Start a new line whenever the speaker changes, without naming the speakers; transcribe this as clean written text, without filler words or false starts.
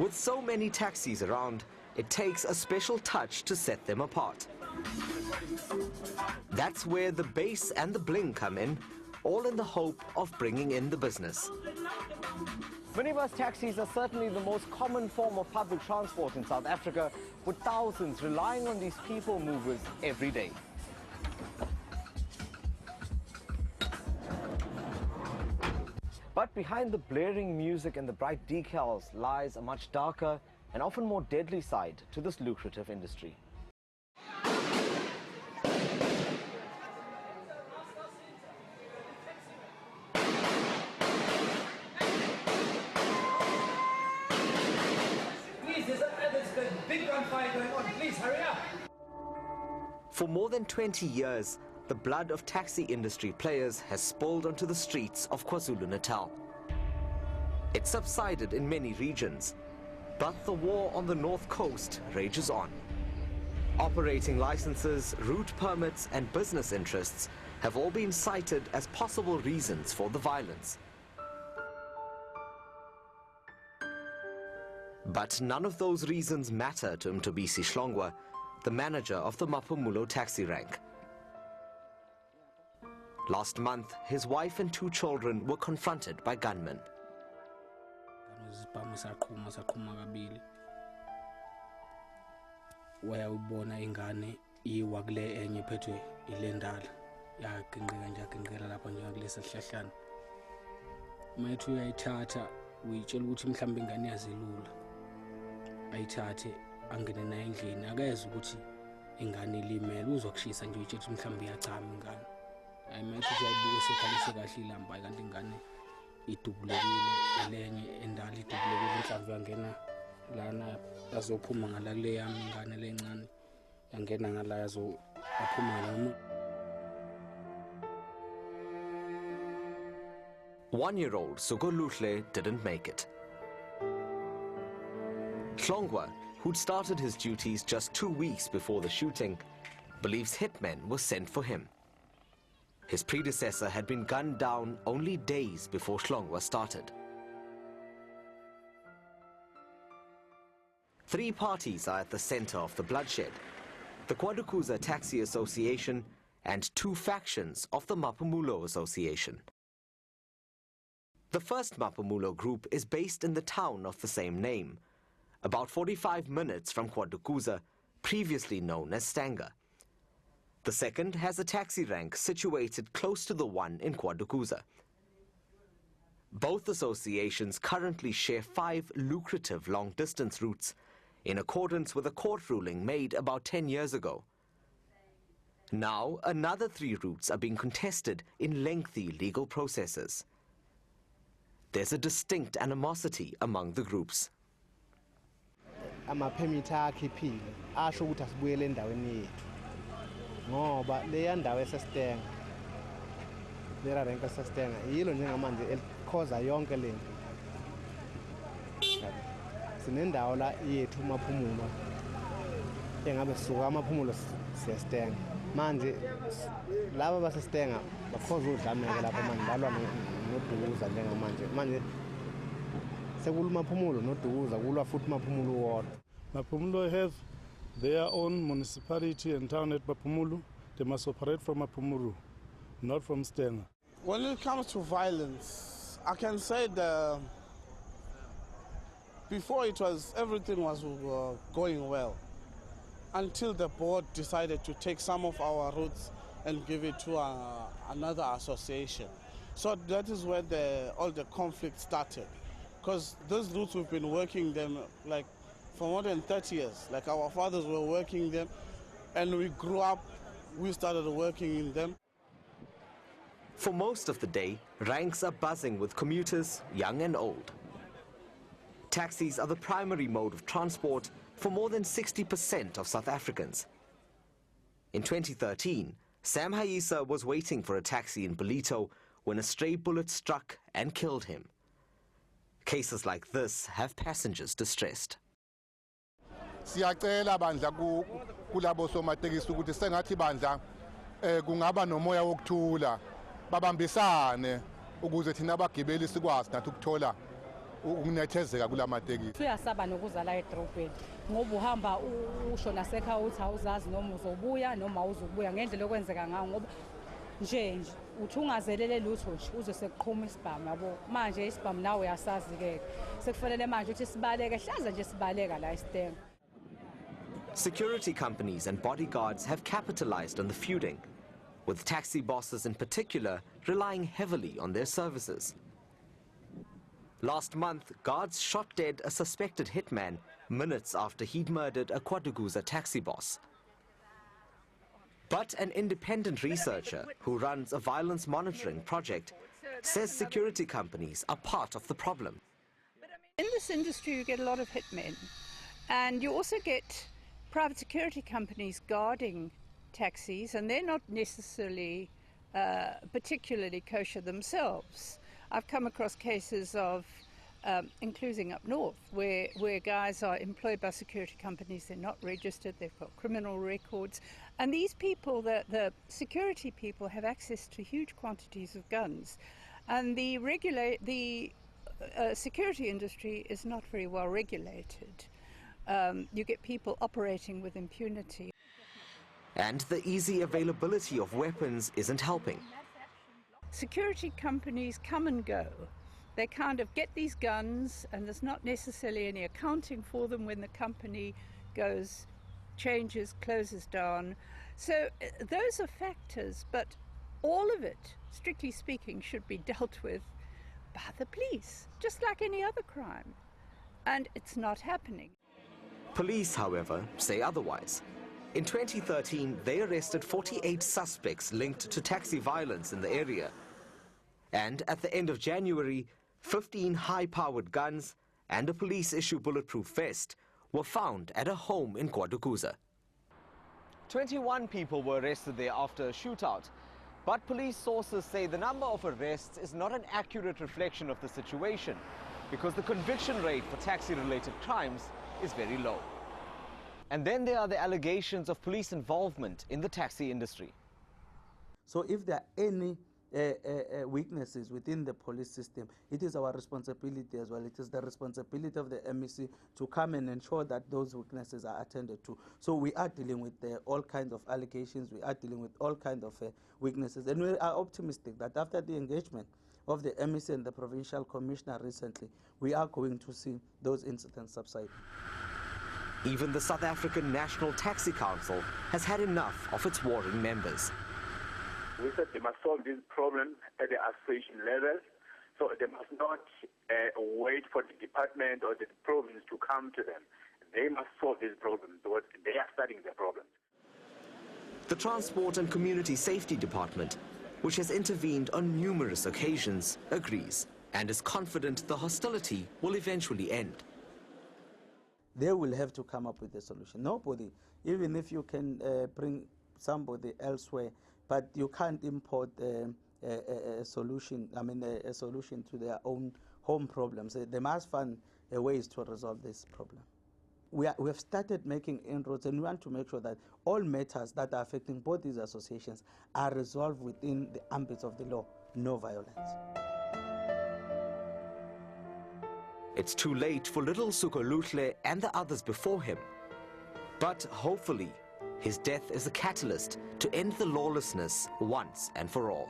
With so many taxis around, it takes a special touch to set them apart. That's where the bass and the bling come in, all in the hope of bringing in the business. Minibus taxis are certainly the most common form of public transport in South Africa, with thousands relying on these people movers every day. But behind the blaring music and the bright decals lies a much darker and often more deadly side to this lucrative industry.
Please, there's a big gunfire going on. Please, hurry up.
For more than 20 years, the blood of taxi industry players has spilled onto the streets of KwaZulu-Natal. It subsided in many regions, but the war on the north coast rages on. Operating licenses, route permits and business interests have all been cited as possible reasons for the violence. But none of those reasons matter to Mtobisi Shlongwa, the manager of the Maphumulo taxi rank. Last month, his wife and 2 children were confronted by gunmen.
Wayawubona ingane iwakule enye phethwe ilendala yaqinqeka nje aqinqela lapha nje kulesa sihlahlana mayethu uyayithatha uyitshela ukuthi mhlawumbe ingane yazilula ayithathe angene nayo endlini akayeza ukuthi ingane ilimele uzokushisa nje uyitshela ukuthi mhlawumbe iyachama ingane mayethu uyayibuka sekhalise kahle ilamba kanti ingane idubulekile elenye endala idubulekile mhlawumbe yangena lana azophuma ngala kule yami ingane lencane yangena ngala aphuma ngala.
1-year-old Sugoluhle didn't make it. Shlongwa, who'd started his duties just 2 weeks before the shooting, believes hitmen were sent for him. His predecessor had been gunned down only days before Shlongwa started. 3 parties are at the center of the bloodshed: the KwaDukuza Taxi Association and 2 factions of the Maphumulo Association. The first Maphumulo group is based in the town of the same name, about 45 minutes from KwaDukuza, previously known as Stanga. The second has a taxi rank situated close to the one in KwaDukuza. Both associations currently share 5 lucrative long-distance routes, in accordance with a court ruling made about 10 years ago. Now, another 3 routes are being contested in lengthy legal processes. There's a distinct animosity among the groups.
Amaphemiti akhiphile asho ukuthi asibuyele endaweni yethu ngoba leya ndawo eseStenga lera renka eseStenga yilo njengamanje elikhoza yonke lento. Sinendawo la yethu Maphumulo engabe sisuka Maphumulo siyaStenga manje laba baseStenga bakhoza udlameke lapha manje balwa noDukuza njengamanje manje sekuluma Maphumulo noDukuza kulwa futhi Maphumulo wodwa.
Maphumulo have their own municipality and town at Maphumulo. They must operate from Maphumulo, not from Stenga.
When it comes to violence, I can say that before everything was going well, until the board decided to take some of our routes and give it to another association. So that is where all the conflict started. Because those routes we've been working them like for more than 30 years. Like our fathers were working them, and we grew up, we started working in them.
For most of the day, ranks are buzzing with commuters, young and old. Taxis are the primary mode of transport for more than 60% of South Africans. In 2013, Sam Hayisa was waiting for a taxi in Belito when a stray bullet struck and killed him. Cases like this have passengers distressed.
Siyacela bandla kulabo somatekisi ukuthi sengathi bandla kungaba nomoya wokuthula babambisane ukuze thina abagibeli sikwazi nathi ukuthola ukunethezeka kula matekisi.
Uyasaba nokuzala edrobheni ngoba uhamba usho nasekhaya uthi awuzazi noma uzobuya noma uzobuya ngendlela okwenzeka ngayo ngoba nje uthi ungazelele lutho nje uze sekuqhuma isibhamu yabo manje isibhamu nawe uyasazi ke sekufanele manje uthi sibaleke hlaza nje sibaleka la eStenga.
Security companies and bodyguards have capitalized on the feuding, with taxi bosses in particular relying heavily on their services. Last month, guards shot dead a suspected hitman minutes after he'd murdered a KwaZulu-Natal's taxi boss. But an independent researcher who runs a violence monitoring project says security companies are part of the problem.
In this industry, you get a lot of hitmen, and you also get private security companies guarding taxis, and they're not necessarily particularly kosher themselves. I've come across cases of, including up north, where guys are employed by security companies, they're not registered, they've got criminal records, and these people, the security people, have access to huge quantities of guns, and the security industry is not very well regulated. You get people operating with impunity.
And the easy availability of weapons isn't helping.
Security companies come and go. They kind of get these guns, and there's not necessarily any accounting for them when the company changes, closes down. So those are factors, but all of it, strictly speaking, should be dealt with by the police, just like any other crime. And it's not happening.
Police, however, say otherwise. In 2013, they arrested 48 suspects linked to taxi violence in the area. And at the end of January, 15 high-powered guns and a police-issue bulletproof vest were found at a home in KwaZulu-Natal. 21 people were arrested there after a shootout. But police sources say the number of arrests is not an accurate reflection of the situation because the conviction rate for taxi-related crimes is very low. And then there are the allegations of police involvement in the taxi industry.
So if there are any weaknesses within the police system, it is our responsibility as well. It is the responsibility of the MEC to come and ensure that those weaknesses are attended to. So we are dealing with all kinds of allegations, we are dealing with all kinds of weaknesses, and we are optimistic that after the engagement of the MEC and the Provincial Commissioner recently, we are going to see those incidents subside.
Even the South African National Taxi Council has had enough of its warring members.
We said they must solve this problem at the association level, so they must not wait for the department or the province to come to them. They must solve this problem because they are starting the problem.
The Transport and Community Safety Department, which has intervened on numerous occasions, agrees and is confident the hostility will eventually end.
They will have to come up with a solution. Nobody, even if you can bring somebody elsewhere, but you can't import a solution, a solution to their own home problems. They must find ways to resolve this problem. We have started making inroads, and we want to make sure that all matters that are affecting both these associations are resolved within the ambit of the law. No violence.
It's too late for little Sukoludle and the others before him. But hopefully, his death is a catalyst to end the lawlessness once and for all.